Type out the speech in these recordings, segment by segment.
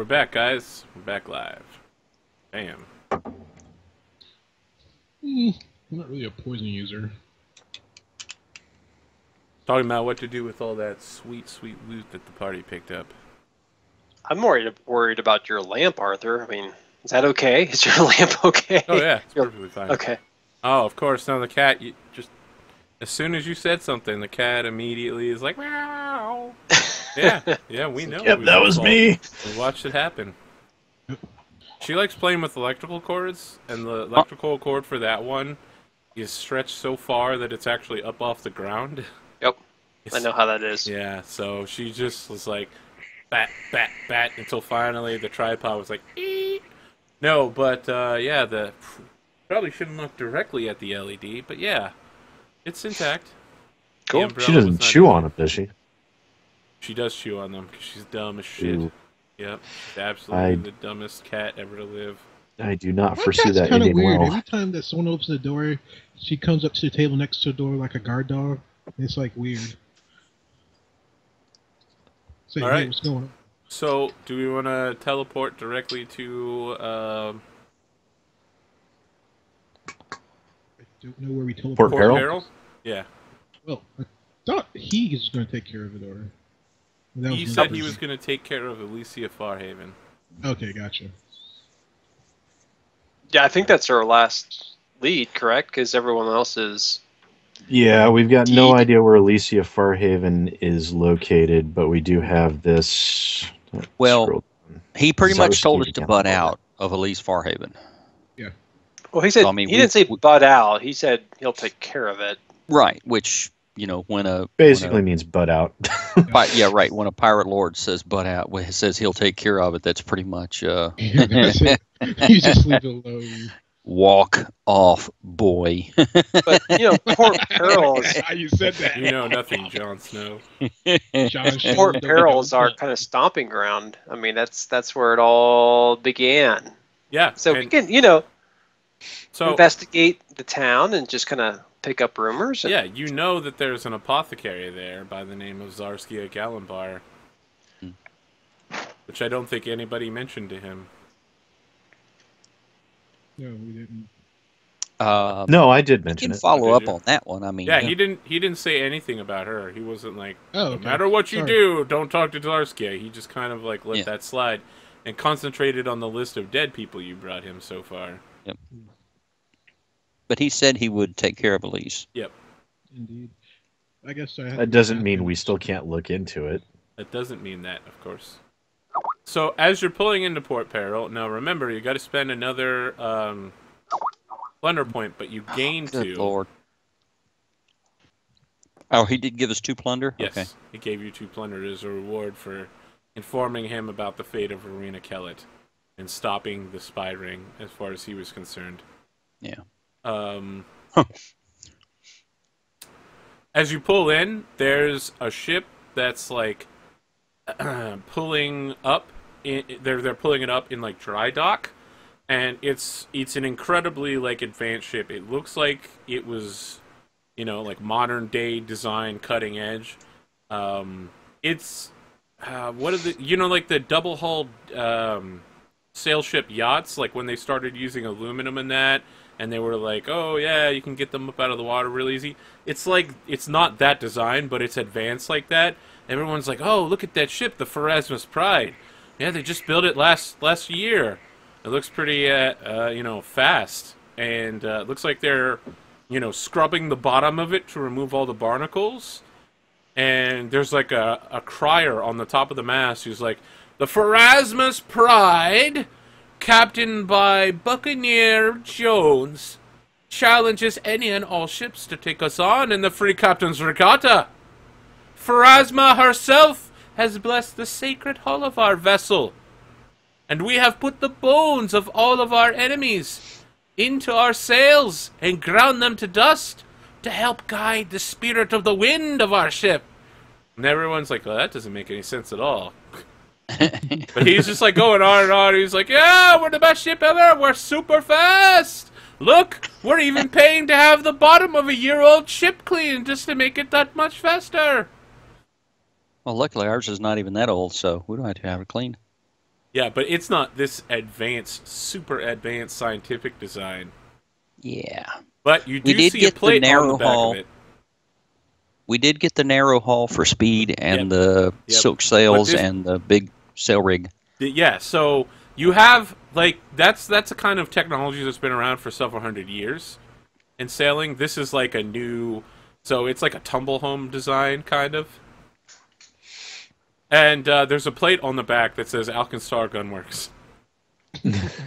we're back, guys. We're back live. Bam. I'm not really a poison user. Talking about what to do with all that sweet, sweet loot that the party picked up. I'm worried about your lamp, Arthur. I mean, is that okay? Is your lamp okay? Oh yeah, it's perfectly fine. Okay. Oh, of course. Now the cat, as soon as you said something, the cat immediately is like, meow. Yeah, we know. Yep, that was me. We watched it happen. She likes playing with electrical cords, and the electrical cord for that one is stretched so far that it's actually up off the ground. Yep. I know how that is. Yeah, so she just was like, bat, bat, bat, until finally the tripod was like, eek. No, but, yeah, probably shouldn't look directly at the LED, but yeah, it's intact. Cool. She doesn't chew on them, does she? She does chew on them, because she's dumb as shit. Ooh. Yep, she's absolutely the dumbest cat ever to live. I do not My foresee cat's that kind of ending weird. well. Every time that someone opens the door, she comes up to the table next to the door like a guard dog. It's like weird. So, All hey, right. what's going on? So, do we want to teleport directly to, I don't know where we teleport. Port Peril? Peril? Yeah. Well, I thought he was going to take care of it, or that He was said another he was person. going to take care of Alicia Farhaven. Okay, gotcha. Yeah, I think that's our last lead, correct? Because everyone else is... Yeah, we've got no Indeed. idea where Alicia Farhaven is located, but we do have this. Well, he pretty much told us Zarski to account butt number. out of Elise Farhaven. Well, he said So, I mean, he didn't say butt out. He said he'll take care of it. Right, which, you know, Basically means butt out. yeah, right. When a pirate lord says butt out, when he says he'll take care of it, that's pretty much That's it. You just leave it alone. walk off, boy. But, you know, Port Peril is... How you said that? You know nothing, Jon Snow. John Snow Port don't Peril know. is our kind of stomping ground. I mean, that's where it all began. Yeah. So we and can, you know, so investigate the town and just kind of pick up rumors. yeah, you know that there's an apothecary there by the name of Zarskia Galambar, which I don't think anybody mentioned to him. No, we didn't. No, I did You mention can it. follow up Did you? on that one. I mean, Yeah, he didn't say anything about her. He wasn't like, Oh, no okay. matter what you Sorry. do, don't talk to Zarskia. He just kind of like let Yeah. that slide and concentrated on the list of dead people you brought him so far. but he said he would take care of Elise. Yep. Indeed. I guess I have That doesn't mean we still can't look into it. That doesn't mean that, of course. So as you're pulling into Port Peril, now remember you got to spend another plunder point, but you gain Good 2. Lord. Oh, he did give us 2 plunder? Yes, Okay. he gave you 2 plunder as a reward for informing him about the fate of Arena Kellet and stopping the spy ring as far as he was concerned. Yeah. As you pull in, there's a ship that's like pulling up. They're pulling it up in like dry dock, and it's an incredibly like advanced ship. It looks like it was, you know, like modern day design, cutting edge. It's what are the, you know, like the double hulled sail ship yachts, like when they started using aluminum in that. And they were like, oh, yeah, you can get them up out of the water real easy. It's like, it's not that design, but it's advanced like that. Everyone's like, oh, look at that ship, the Pharasmus Pride. Yeah, they just built it last year. It looks pretty, you know, fast. And it looks like they're, you know, scrubbing the bottom of it to remove all the barnacles. And there's like a crier on the top of the mast who's like, the Pharasmus Pride, captained by Buccaneer Jones, challenges any and all ships to take us on in the Free Captain's Regatta. Pharasma herself has blessed the sacred hull of our vessel, and we have put the bones of all of our enemies into our sails and ground them to dust to help guide the spirit of the wind of our ship. And everyone's like, well, that doesn't make any sense at all. But he's just like going on and on. He's like, yeah, we're the best ship ever. We're super fast. Look, we're even paying to have the bottom of a year-old ship cleaned just to make it that much faster. Well, luckily ours is not even that old, so we don't have to have it cleaned. Yeah, but it's not this advanced, super advanced scientific design. Yeah. But you We do did see a get the plate on the narrow back hull. of it. We did get the narrow hull for speed and Yep. the Yep. silk But sails this- and the big sail rig. Yeah, so you have, like, that's a kind of technology that's been around for several hundred years in sailing. This is like a new, so it's like a tumble home design, kind of. And there's a plate on the back that says Alkenstar Gunworks.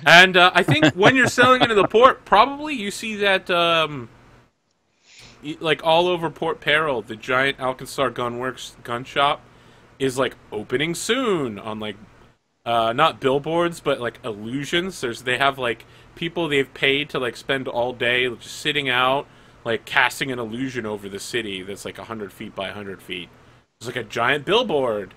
And I think when you're sailing into the port, probably you see that, like, all over Port Peril, the giant Alkenstar Gunworks gun shop is, like, opening soon on, like, not billboards, but, like, illusions. They have, like, people they've paid to, like, spend all day just sitting out, like, casting an illusion over the city that's, like, 100 feet by 100 feet. It's like a giant billboard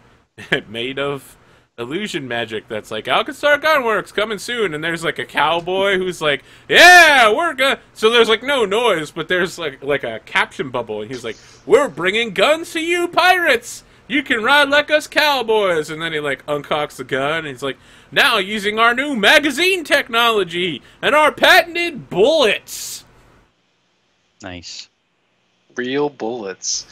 made of illusion magic that's like, Alkenstar Gunworks coming soon, and there's, like, a cowboy who's like, yeah, we're gonna... So there's, like, no noise, but there's, like a caption bubble, and he's like, we're bringing guns to you, pirates! You can ride like us cowboys! And then he, like, uncocks the gun, and he's like, now using our new magazine technology and our patented bullets! Nice. Real bullets.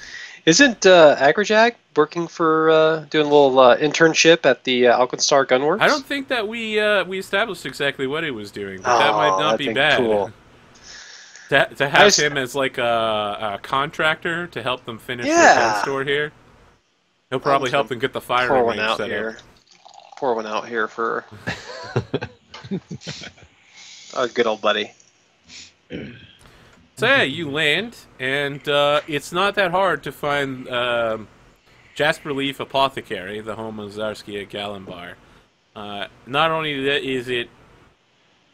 Isn't Agrajag working for doing a little internship at the Alkenstar Gunworks? I don't think that we established exactly what he was doing, but that might not that'd be be bad. cool. To have him as like a contractor to help them finish their gun store here. He'll probably help them get the firing Pour one range out set here. up. Pour one out here for our good old buddy. So yeah, you land, and it's not that hard to find Jasper Leaf Apothecary, the home of Zarskia Galambar. Not only is it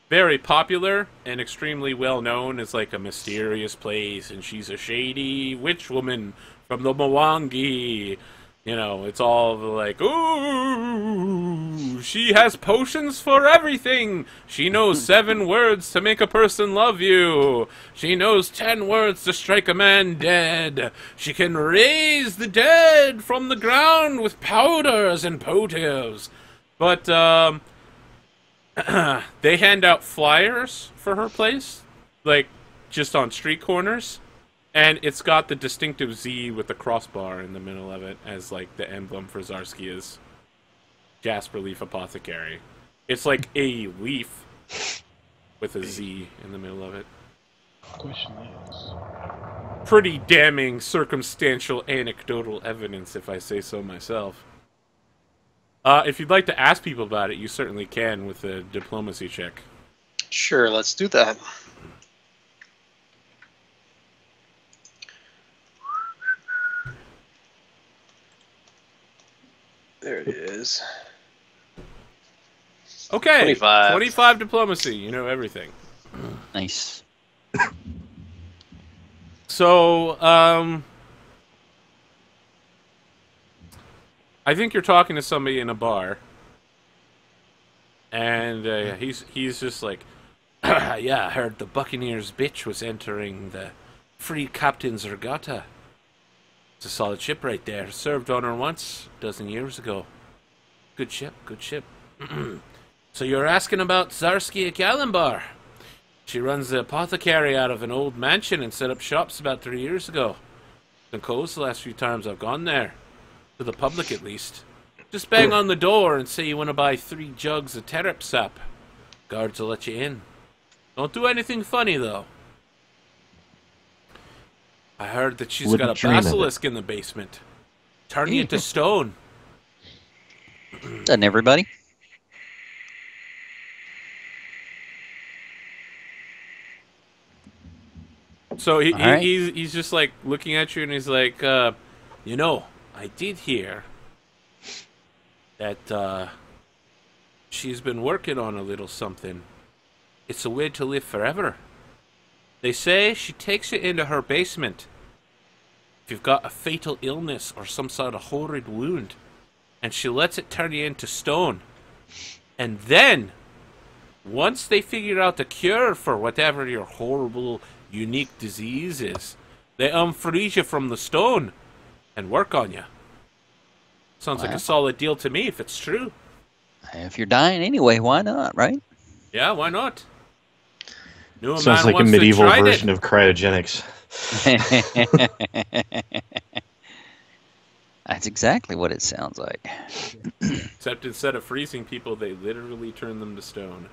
very popular and extremely well known as like a mysterious place, and she's a shady witch woman from the Mwangi. You know, it's all like, ooh, she has potions for everything. She knows 7 words to make a person love you. She knows 10 words to strike a man dead. She can raise the dead from the ground with powders and potives. But, they hand out flyers for her place, like, just on street corners. And it's got the distinctive Z with the crossbar in the middle of it as, like, the emblem for Zarskia's Jasper Leaf Apothecary. It's like a leaf with a Z in the middle of it. Question is, Pretty damning circumstantial anecdotal evidence, if I say so myself. If you'd like to ask people about it, you certainly can with a diplomacy check. Sure, let's do that. There it is. Okay, 25. 25 diplomacy. You know everything. Nice. So, I think you're talking to somebody in a bar, and he's just like, yeah, I heard the Buccaneers bitch was entering the Free Captain's Regatta. It's a solid ship right there. Served on her once, a dozen years ago. Good ship, good ship. So you're asking about Zarskia Galambar. She runs the apothecary out of an old mansion and set up shops about 3 years ago. Been closed the last few times I've gone there. To the public, at least. Just bang on the door and say you want to buy 3 jugs of terep sap. Guards will let you in. Don't do anything funny, though. I heard that she's Wouldn't got a dream of it. basilisk in the basement. Turn you to stone. Doesn't everybody? So All right. he's just like looking at you and he's like, you know, I did hear that she's been working on a little something. It's a way to live forever. They say she takes you into her basement if you've got a fatal illness or some sort of horrid wound, and she lets it turn you into stone. And then, once they figure out the cure for whatever your horrible, unique disease is, they unfreeze you from the stone and work on you. Sounds like Wow. a solid deal to me if it's true. If you're dying anyway, why not, right? Yeah, why not? New Sounds man like a wants to medieval try version it. of cryogenics. That's exactly what it sounds like. Except instead of freezing people, they literally turn them to stone.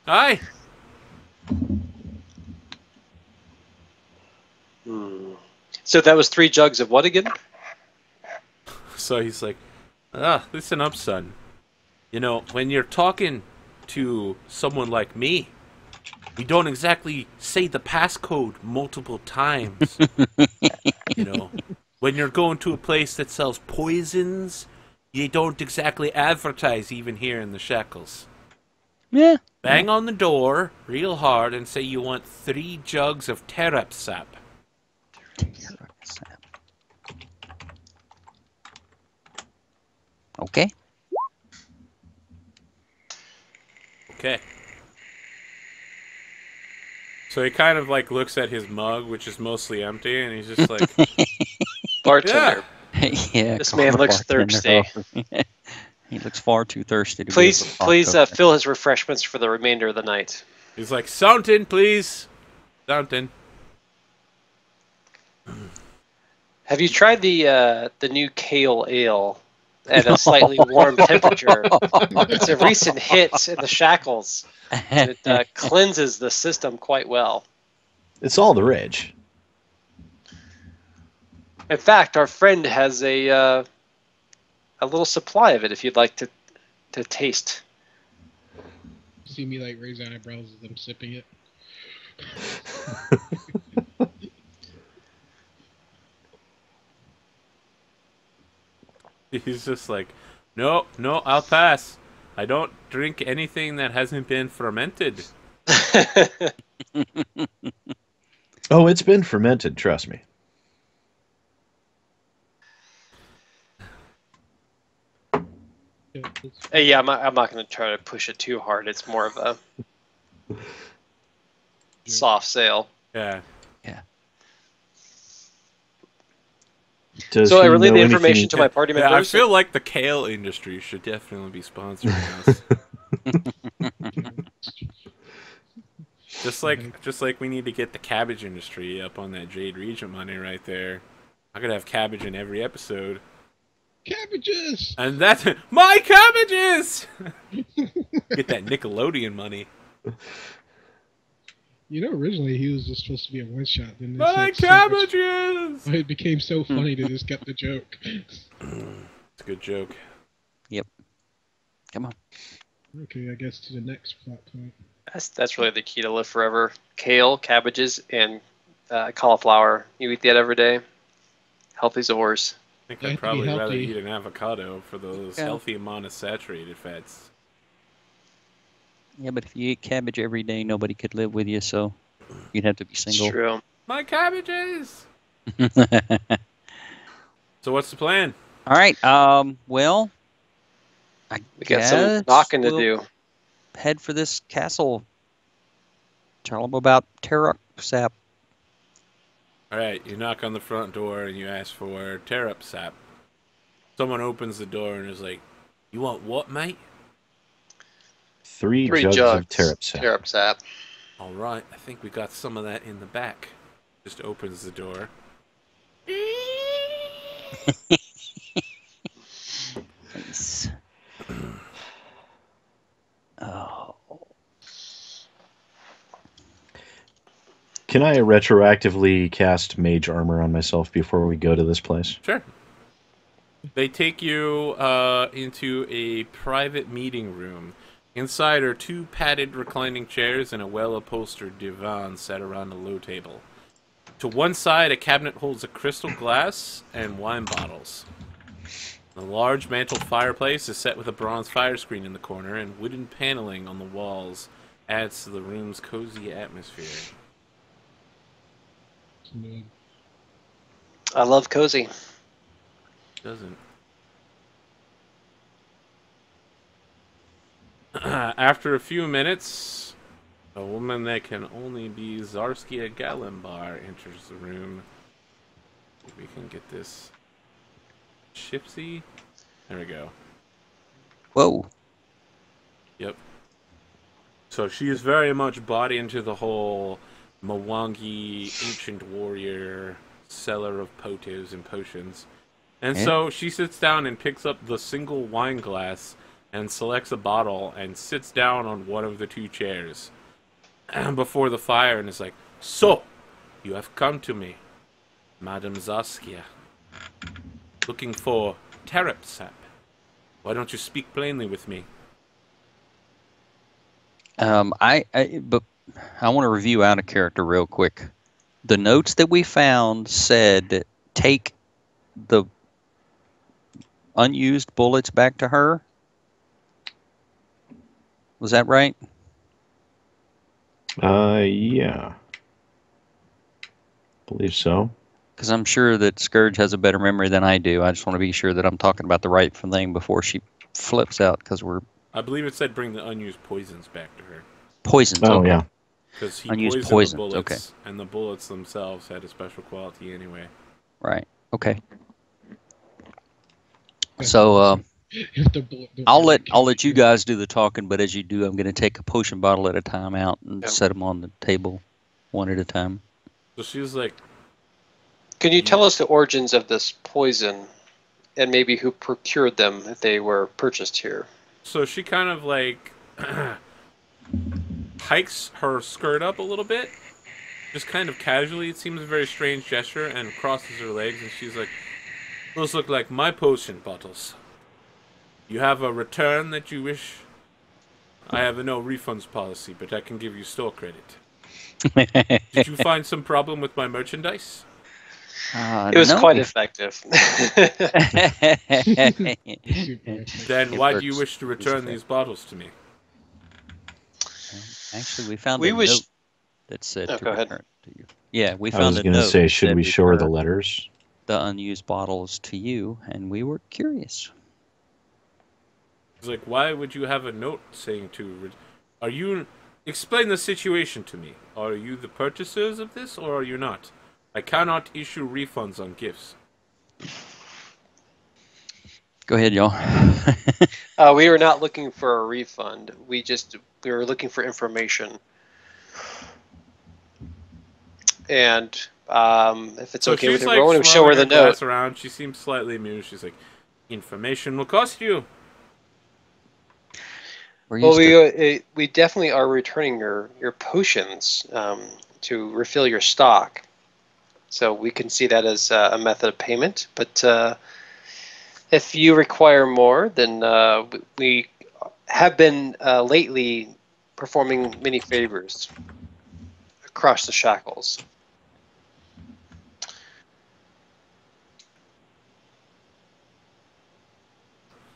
Hi! So that was 3 jugs of what again? So he's like, listen up, son. You know, when you're talking to someone like me, you don't exactly say the passcode multiple times. You know, when you're going to a place that sells poisons, you don't exactly advertise even here in the Shackles. Yeah. Bang on the door real hard and say you want 3 jugs of terep sap. Okay. Okay. So he kind of like looks at his mug, which is mostly empty, and he's just like, Bartender. Yeah. This man looks thirsty. He looks far too thirsty to Please, be able to talk. fill his refreshments for the remainder of the night. he's like, Sountin', please. Sountin'. Have you tried the new kale ale at a slightly warm temperature? It's a recent hit in the Shackles. It cleanses the system quite well. It's all the rage. In fact, our friend has a little supply of it. If you'd like to taste. See me like raise eyebrows as I'm sipping it. He's just like, no, I'll pass. I don't drink anything that hasn't been fermented. Oh, it's been fermented, trust me. Yeah, I'm not going to try to push it too hard. It's more of a soft sale. Yeah. Does So I he relayed know the information anything- to my party Yeah, I members. feel like the kale industry should definitely be sponsoring us. Just like we need to get the cabbage industry up on that Jade Regent money right there. I could have cabbage in every episode. Cabbages! And that's my cabbages! Get that Nickelodeon money. You know, originally he was just supposed to be a one shot. Then they My said so much- cabbages! it became so funny they just kept the joke. It's a good joke. Come on. Okay, I guess to the next plot point. That's really the key to live forever. Kale, cabbages, and cauliflower. You eat that every day. Healthy as a horse. I think You I'd have to be probably rather healthy. eat an avocado for those Yeah. healthy monosaturated fats. Yeah, but if you eat cabbage every day, nobody could live with you, so you'd have to be It's single. true. My cabbages! All So what's the plan? right. Well, I We got guess some knocking to we'll do. head for this castle. Tell them about Terok sap. Alright, you knock on the front door and you ask for tear-up sap. Someone opens the door and is like, you want what, mate? 3 3 jugs jugs. of tear sap. Tear-up sap. Alright, I think we got some of that in the back. Just opens the door. Nice. Oh. Can I retroactively cast mage armor on myself before we go to this place? Sure. They take you into a private meeting room. Inside are 2 padded reclining chairs and a well-upholstered divan set around a low table. To one side, a cabinet holds a crystal glass and wine bottles. The large mantle fireplace is set with a bronze fire screen in the corner, and wooden paneling on the walls adds to the room's cozy atmosphere. I love cozy. Doesn't. After a few minutes, a woman that can only be Zarskia Galimbar enters the room. If we can get this. Chipsy? There we go. Whoa. Yep. So she is very much bought into the whole Mwangi ancient warrior seller of potos and potions. And Yeah. so she sits down and picks up the single wine glass and selects a bottle and sits down on one of the two chairs before the fire and is like, "So, you have come to me, Madame Zaskia, looking for Terep sap. Why don't you speak plainly with me?" But I want to review out a character real quick. The notes that we found said take the unused bullets back to her. Was that right? Yeah. Believe so. Because I'm sure that Scourge has a better memory than I do. I just want to be sure that I'm talking about the right thing before she flips out, because we're I believe it said bring the unused poisons back to her. poisons. Oh, Okay. yeah. Because he Unused poisoned poisons, the bullets, okay. and the bullets themselves had a special quality anyway. Right. Okay. So If the bullet don't I'll really let you guys do the talking, but as you do, I'm going to take a potion bottle at a time out and Yep. set them on the table, one at a time. So she's like, Can you tell us the origins of this poison and maybe who procured them if they were purchased here? so she kind of like hikes her skirt up a little bit, just kind of casually. It seems a very strange gesture, and crosses her legs, and she's like, "Those look like my potion bottles. You have a return that you wish? I have a no refunds policy, but I can give you store credit. Did you find some problem with my merchandise? It was no. quite effective. Then why do you wish to return these bottles to me?" Actually, we found We a wish- note that said Oh, to go ahead. return to you. Yeah, we I found was a going to note say, that should said we show her the return letters? the unused bottles to you, and we were curious. It's like, why would you have a note saying to... Are you... Explain the situation to me. Are you the purchasers of this, or are you not? I cannot issue refunds on gifts. Go ahead, y'all. We were not looking for a refund. We were looking for information. And if it's So okay with she's everyone, like we show her the swirling her glass note. around. She seems slightly amused. She's like, information will cost you. We're Well, used to we definitely are returning your potions to refill your stock. So we can see that as a method of payment. But if you require more, then we have been lately performing many favors across the Shackles.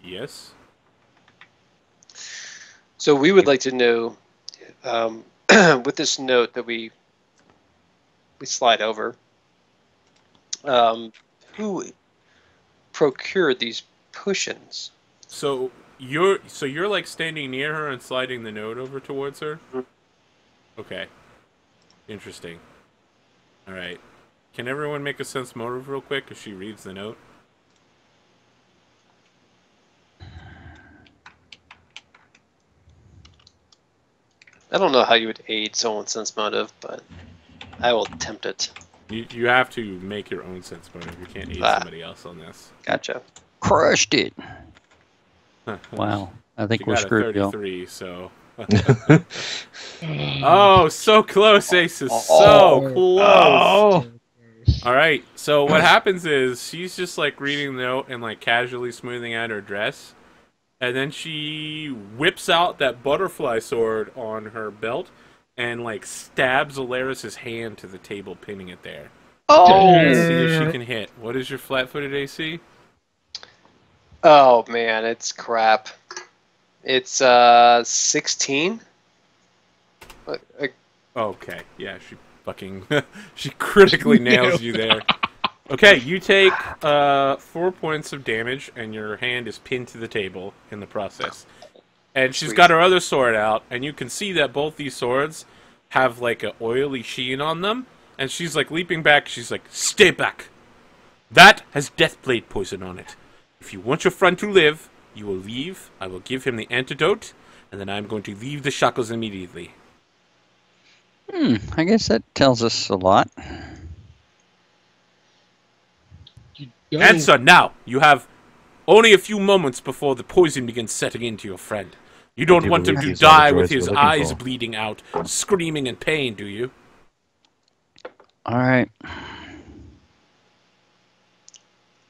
Yes. So we would like to know, with this note that we slide over, who procured these potions? So you're like standing near her and sliding the note over towards her? Mhm. Okay. Interesting. Alright. Can everyone make a sense motive real quick as she reads the note? I don't know how you would aid someone's sense motive, but I will attempt it. You have to make your own sense motive. You can't aid somebody else on this. Gotcha. crushed it. Wow. I think You we're got a screwed, y'all. 33, so... Oh, so close, Aces. So Oh. close. All right. So what happens is she's just like reading the note and like casually smoothing out her dress, and then she whips out that butterfly sword on her belt and like stabs Alaris's hand to the table, pinning it there. Let's see if she can hit. What is your flat-footed AC? Oh man, it's crap. It's 16. Okay. Yeah, she fucking she critically nails you there. Okay, you take 4 points of damage, and your hand is pinned to the table in the process. And she's Sweet. got her other sword out, and you can see that both these swords have like an oily sheen on them. And she's like leaping back. She's like, "Stay back! That has death blade poison on it. If you want your friend to live, You will leave. I will give him the antidote, and then I'm going to leave the Shackles immediately. I guess that tells us a lot. Go. Answer now! You have only a few moments before the poison begins setting into your friend. You don't do want him believe to these are the die with droids his we're looking eyes for. bleeding out, screaming in pain, do you? All right.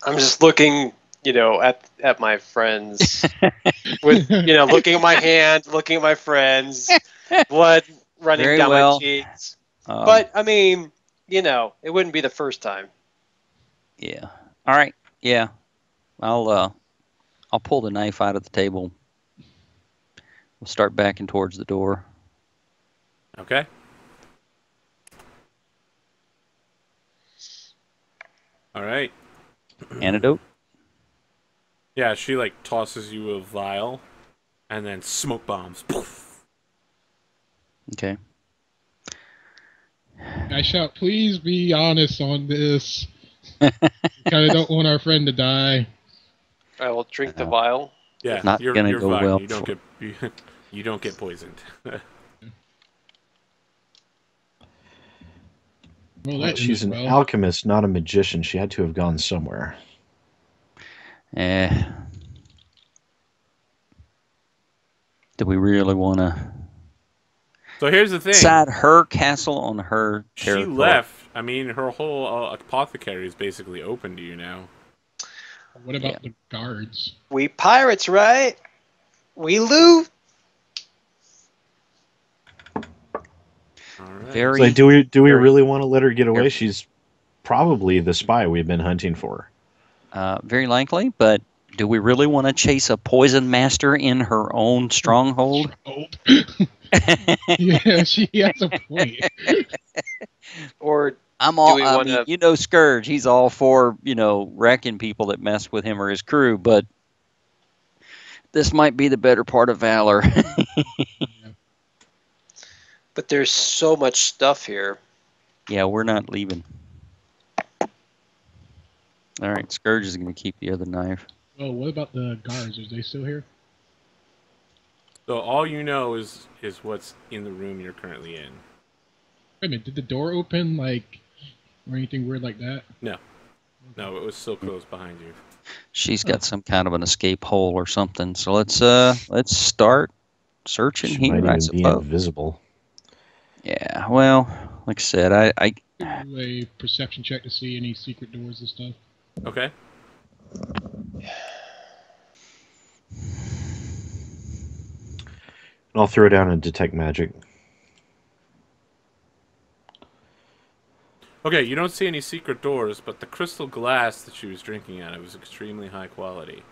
I'm just looking, at my friends with, looking at my hand, looking at my friends, blood running Very down well. my cheeks. Um, But I mean, it wouldn't be the first time. Yeah. All right. Yeah. I'll pull the knife out of the table. We'll start backing towards the door. Okay. All right. Antidote? Yeah, she like tosses you a vial, and then smoke bombs. Poof. Okay. I shout, please be honest on this. We kind of don't want our friend to die. I will drink the No. vial. Yeah, Not you're gonna go fine. well You don't you don't get poisoned. Well, Well, that she's ended an well. alchemist, not a magician. She had to have gone somewhere. Do we really want to So here's the thing. decide her castle on her She territory? left. I mean, her whole apothecary is basically open to you now. What about the guards? We pirates, right? We loot. All right. Very. It's like, do we very really want to let her get away? careful. She's probably the spy we've been hunting for. Very likely, but do we really want to chase a poison master in her own stronghold? Oh. Yeah, she has a point. Or I'm all. we I wanna- mean, Scourge. He's all for wrecking people that mess with him or his crew, but this might be the better part of valor. but there's so much stuff here. Yeah, we're not leaving. All right, Scourge is going to keep the other knife. Oh, what about the guards? Are they still here? So all you know is what's in the room you're currently in. Wait a minute, did the door open, or anything weird like that? No, it was still closed behind you. She's got some kind of an escape hole or something. So let's start searching She here, might I even be suppose. invisible. Yeah. Well, like I said, I Do a perception check to see any secret doors and stuff. Okay. I'll throw down and detect magic. Okay, you don't see any secret doors, but the crystal glass that she was drinking out of was extremely high quality.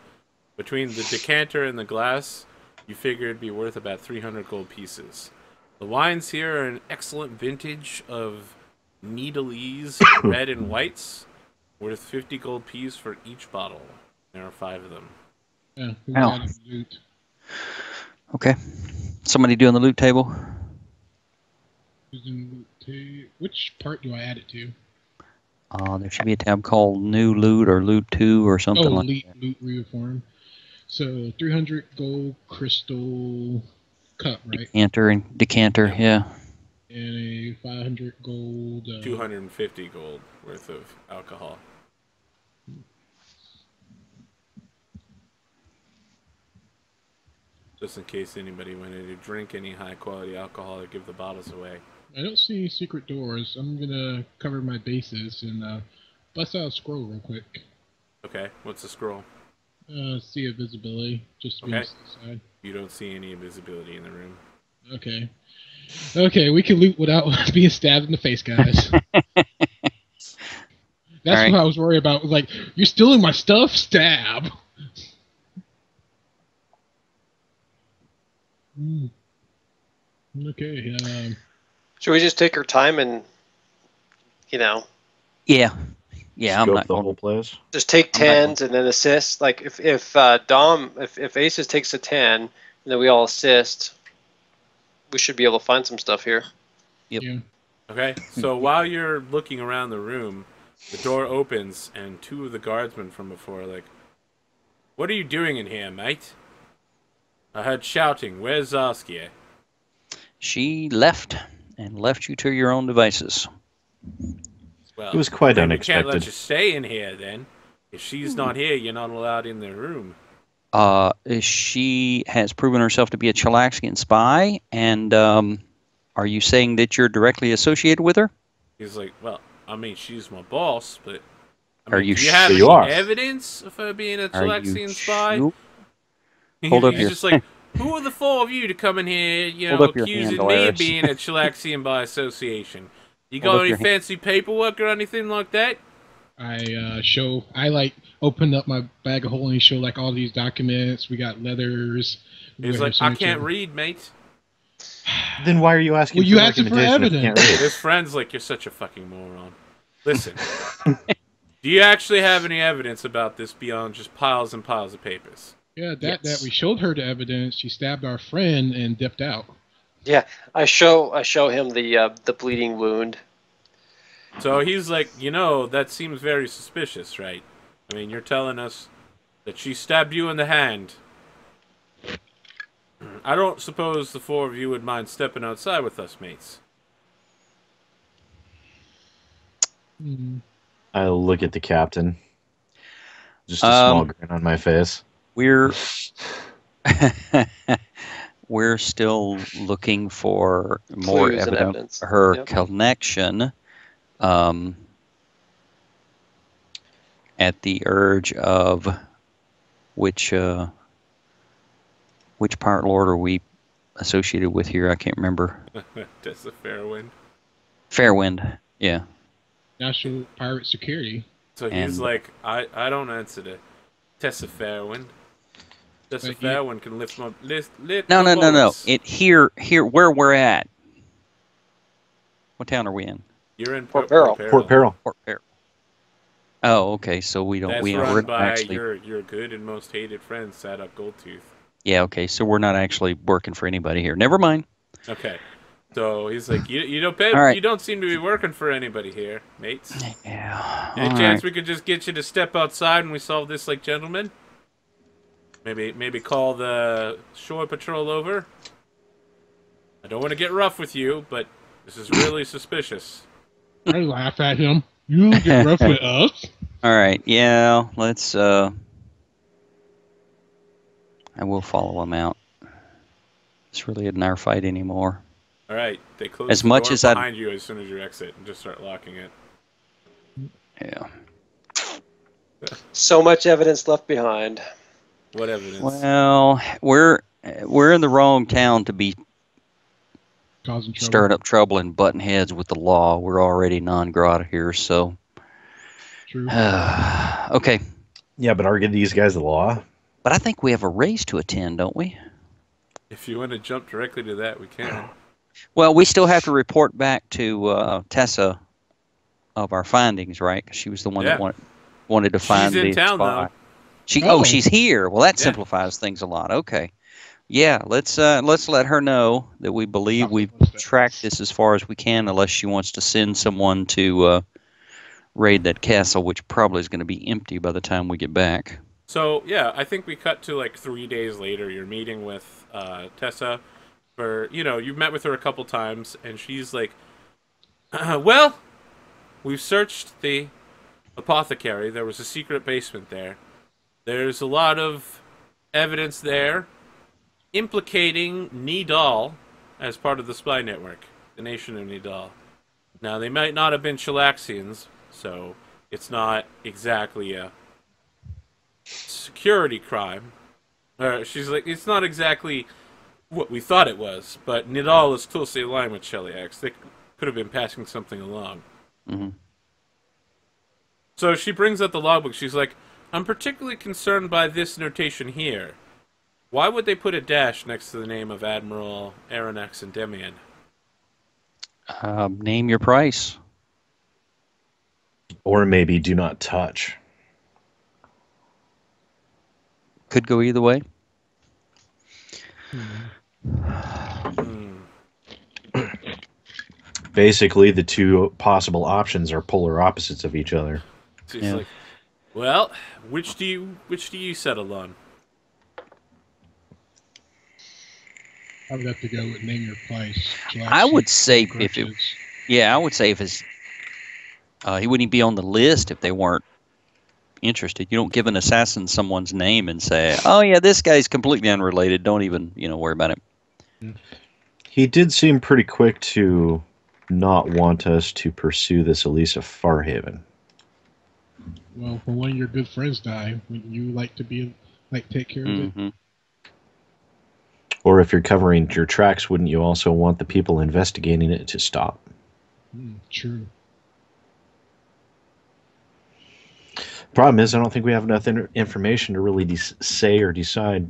Between the decanter and the glass, you figure it'd be worth about 300 gold pieces. The wines here are an excellent vintage of Needlese red and whites, worth 50 gold piece for each bottle. There are 5 of them. Yeah, who Ow. got the loot? okay. Somebody doing the loot table? Who's in loot two? Which part do I add it to? There should be a tab called New Loot or Loot 2 or something like that. Loot reform. So 300 gold crystal cup, right? Decanter, yeah. And a 500 gold. 250 gold worth of alcohol. Just in case anybody wanted to drink any high quality alcohol or give the bottles away. I don't see secret doors. I'm gonna cover my bases and bust out a scroll real quick. Okay, what's the scroll? See a visibility, just to be on the safe side. You don't see any invisibility in the room. Okay. Okay, we can loot without being stabbed in the face, guys. That's Alright. what I was worried about. Like, you're stealing my stuff? Stab! Okay, Should we just take our time and, Yeah. Yeah, I'm Scope not the going whole place. just take I'm not going- tens and then assist? Like if Aces takes a 10 and then we all assist, we should be able to find some stuff here. Yep. yeah. Okay, so while you're looking around the room, the door opens and 2 of the guardsmen from before are like, What are you doing in here, mate? I heard shouting. Where's Zaskia? She left and left you to your own devices. Well, It was quite then we can't let unexpected. you stay in here, then. If she's not here, you're not allowed in the room. She has proven herself to be a Chilaxian spy, and are you saying that you're directly associated with her? He's like, well, I mean, she's my boss, but... I Are mean, you do you have sure any you are? evidence of her being a Are you Chilaxian spy? sure? Hold up He's your- just like, who are the four of you to come in here, you Hold know, up your accusing hand, me Dolaris. of being a Chilaxian by association? You Hold got up any your hand. fancy paperwork or anything like that? I opened up my bag of holding, show like all these documents. We got letters. He's with like, her I can't signature. read, mate. Then why are you asking Well, you for asked him for documentation if you can't evidence. read? His friend's like, you're such a fucking moron. Listen, do you actually have any evidence about this beyond just piles and piles of papers? Yeah, Yes. that we showed her the evidence. She stabbed our friend and dipped out. Yeah, I show him the bleeding wound. So he's like, you know, that seems very suspicious, right? I mean, you're telling us that she stabbed you in the hand. I don't suppose the four of you would mind stepping outside with us, mates. I'll look at the captain. Just a small grin on my face. We're we're still looking for more Clues and evidence evidence. of her Yep. connection at the urge of which pirate lord are we associated with here? I can't remember. That's a fair win. Fairwind, yeah. National Pirate Security. So he's And- like, I don't answer to Tessa Fairwind. Tessa But you- Fairwind can lift my lift. No. my boats. It here where we're at. What town are we in? You're in Port Peril. Port Peril. Port Peril. Oh, okay. So we don't. That's we're run not by actually. your good and most hated friend, Sadok Goldtooth. Yeah. Okay. So we're not actually working for anybody here. Never mind. Okay. So he's like, you don't pay, All right. you don't seem to be working for anybody here, mates. Yeah. Any all chance right. we could just get you to step outside and we solve this like gentlemen? Maybe call the shore patrol over. I don't want to get rough with you, but this is really suspicious. I laugh at him. You get rough with us. All right. Yeah. Let's. I will follow him out. It's really isn't our fight anymore. All right, they close As the much door as I'd- behind you as soon as you exit and just start locking it. Yeah. So much evidence left behind. What evidence? Well, we're in the wrong town to be Causing trouble. stirring up trouble and butting heads with the law. We're already non grata here, so. True. Okay. Yeah, but are these guys the law? But I think we have a race to attend, don't we? If you want to jump directly to that, we can. Well, we still have to report back to Tessa of our findings, right? 'Cause she was the one Yeah. that wanted to find in the town, spy. though. Oh. She's here. Well, that Yeah. simplifies things a lot. Okay. Yeah, let's let her know that we believe we've tracked this as far as we can, unless she wants to send someone to raid that castle, which probably is going to be empty by the time we get back. So, yeah, I think we cut to like 3 days later. You're meeting with Tessa. You've met with her a couple times, and she's like, well, we've searched the apothecary. There was a secret basement there. There's a lot of evidence there implicating Nidal as part of the spy network, the nation of Nidal. Now, they might not have been Chilaxians, so it's not exactly a security crime. She's like, it's not exactly what we thought it was, but Nidal is closely aligned with Cheliax. They could have been passing something along. Mm-hmm. So she brings up the logbook. She's like, I'm particularly concerned by this notation here. Why would they put a dash next to the name of Admiral Aronax and Demian? Name your price. Or maybe do not touch. Could go either way. Basically, the two possible options are polar opposites of each other. She's Yeah. like, Well, which do you settle on? I would have to go with name your place. I would say if it, Grudges. yeah, I would say if it's, he wouldn't be on the list if they weren't interested. You don't give an assassin someone's name and say, "Oh yeah, this guy's completely unrelated. Don't even, worry about it." He did seem pretty quick to not want us to pursue this Elisa Farhaven. Well, when one of your good friends die, wouldn't you like to take care of it? Hmm. Or if you're covering your tracks, wouldn't you also want the people investigating it to stop? True. Problem is, I don't think we have enough information to really say or decide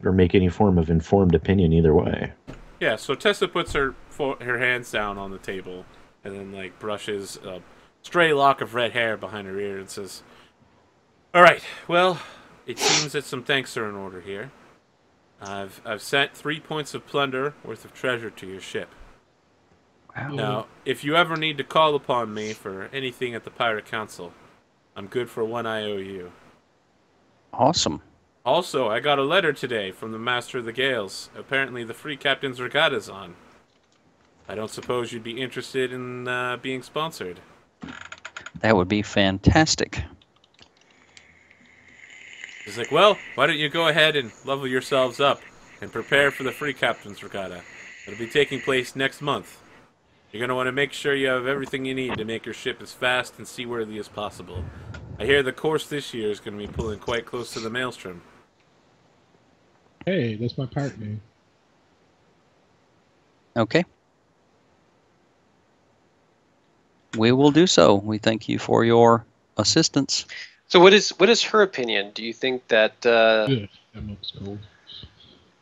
or make any form of informed opinion either way. Yeah, so Tessa puts her hands down on the table and then like brushes a stray lock of red hair behind her ear and says, "All right, well, it seems that some thanks are in order here. I've sent 3 points of plunder worth of treasure to your ship. Wow. Now, if you ever need to call upon me for anything at the Pirate Council, I'm good for 1 IOU. Awesome. Also, I got a letter today from the Master of the Gales. Apparently the Free Captain's Regatta's on. I don't suppose you'd be interested in being sponsored." That would be fantastic. He's like, "Well, why don't you go ahead and level yourselves up and prepare for the Free Captain's Regatta. It'll be taking place next month. You're going to want to make sure you have everything you need to make your ship as fast and seaworthy as possible. I hear the course this year is going to be pulling quite close to the Maelstrom." Hey, that's my pirate name. Okay. We will do so. We thank you for your assistance. So what is her opinion? Do you think that Ugh, that milk's cold.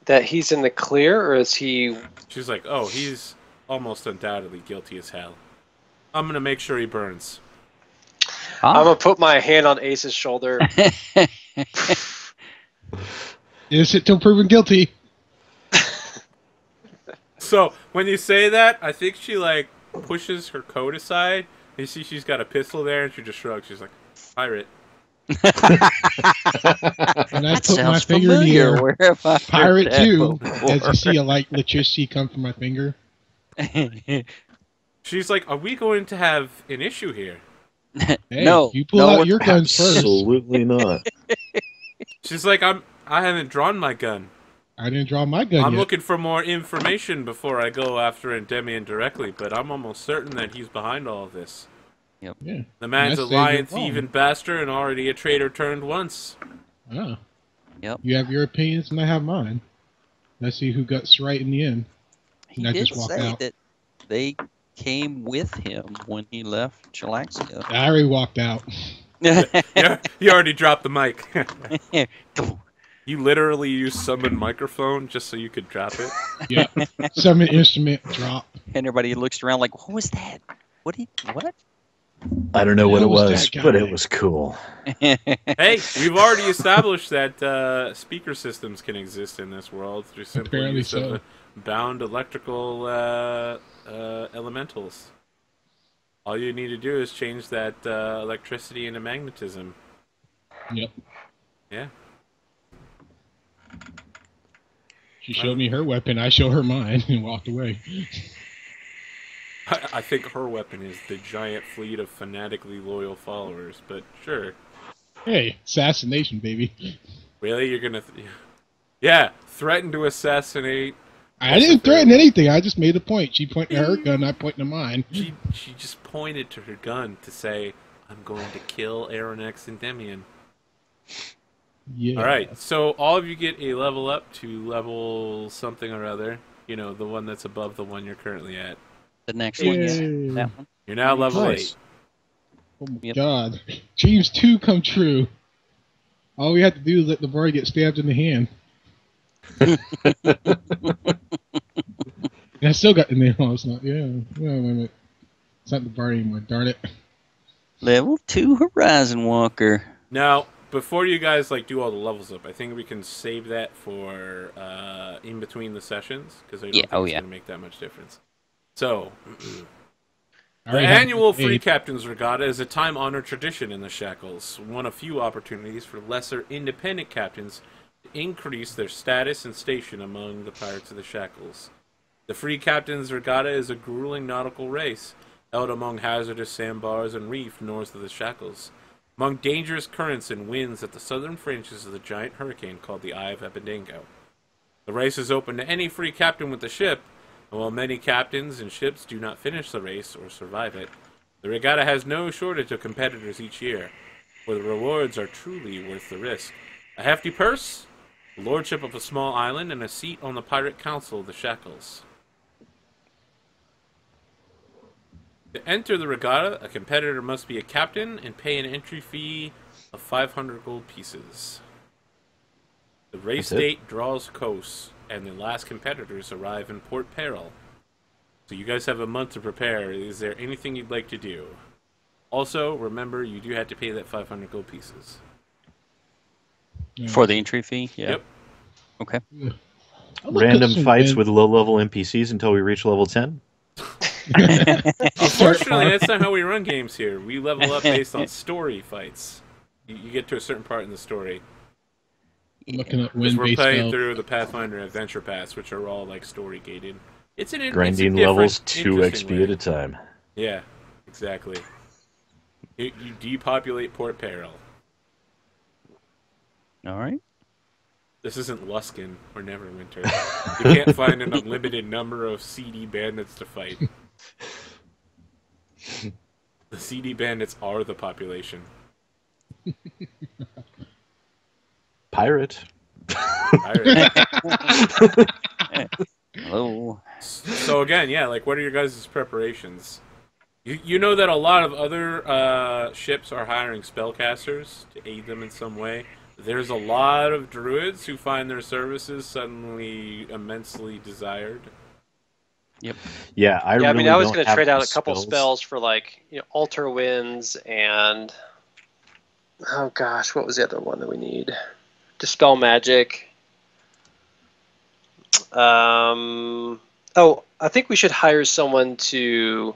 that he's in the clear, or is he? She's like, "Oh, he's almost undoubtedly guilty as hell. I'm going to make sure he burns." I'm gonna put my hand on Ace's shoulder. Innocent till proven guilty. So, when you say that, I think she, like, pushes her coat aside. You see she's got a pistol there, and she just shrugs. She's like, "Pirate." And I That put my sounds finger in the familiar. air. Where have I heard Pirate that too. before? As you see a light electricity come from my finger. She's like, "Are we going to have an issue here?" Hey, No, you pull no out one- your guns first. Absolutely not. She's like, I haven't drawn my gun. I didn't draw my gun I'm yet. looking for more information before I go after Endymion directly, but I'm almost certain that he's behind all of this. Yeah. The man's a Unless they lying, get wrong. thieving bastard and already a traitor turned once. Ah. Yep. You have your opinions and I have mine. Let's see who gets right in the end. He And I did just walk say out. that they came with him when he left Chilaxia. I already walked out. Yeah, you already dropped the mic. You literally used summon microphone just so you could drop it. Yeah. Summon instrument drop. And everybody looks around like, "What was that? What? I don't know what Who it was was, that but guy? it was cool. Hey, we've already established that speaker systems can exist in this world through simple Apparently use so. of bound electrical elementals. All you need to do is change that electricity into magnetism. Yep. Yeah. She showed me her weapon. I show her mine and walked away. I think her weapon is the giant fleet of fanatically loyal followers, but sure. Hey, assassination, baby. Really? You're gonna... Yeah, threaten to assassinate... I didn't threaten anything. I just made a point. She pointed to her gun, I pointed to mine. She just pointed to her gun to say, "I'm going to kill Aeronex and Endymion." Yeah. Alright, so all of you get a level up to level something or other. You know, the one that's above the one you're currently at. The next one, yeah. Yay. That one. You're now level Nice. 8. Oh my Yep. god. Dreams 2 come true. All we have to do is let the boy get stabbed in the hand. And I still got the name on. It's not, yeah. Wait a minute. It's not the bar anymore. Darn it. Level 2 Horizon Walker. Now, before you guys like do all the levels up, I think we can save that for in between the sessions, because I don't Yeah, think oh it's yeah. going to make that much difference. So, I The already have annual paid. Free Captains Regatta is a time-honored tradition in the Shackles, one of few opportunities for lesser independent captains to increase their status and station among the pirates of the Shackles. The Free Captains Regatta is a grueling nautical race held among hazardous sandbars and reef north of the Shackles, among dangerous currents and winds at the southern fringes of the giant hurricane called the Eye of Abednego. The race is open to any free captain with a ship, and while many captains and ships do not finish the race or survive it, the regatta has no shortage of competitors each year, where the rewards are truly worth the risk. A hefty purse, the lordship of a small island, and a seat on the pirate council of the Shackles. To enter the regatta, a competitor must be a captain and pay an entry fee of 500 gold pieces. The race date draws close, and the last competitors arrive in Port Peril. So you guys have a month to prepare. Is there anything you'd like to do? Also, remember, you do have to pay that 500 gold pieces. For the entry fee? Yeah. Yep. Okay. Random fights with low-level NPCs until we reach level 10? Unfortunately, that's not how we run games here. We level up based on story fights. You get to a certain part in the story. Looking at Because we're wind-based playing spells. through the Pathfinder Adventure Pass, which are all like story gated. It's an Grinding it's a levels different, 2 interesting XP way. at a time. Yeah, exactly. You depopulate Port Peril. All right. This isn't Luskin or Neverwinter. You can't find an unlimited number of CD bandits to fight. The CD bandits are the population. Pirate. Hello. So again, yeah, like what are your guys' preparations? You know that a lot of other ships are hiring spellcasters to aid them in some way. There's a lot of druids who find their services suddenly immensely desired. Yep. Yeah, I I was don't going to have trade out the a couple spells for like altar winds and oh gosh, what was the other one that we need? Dispel magic. I think we should hire someone to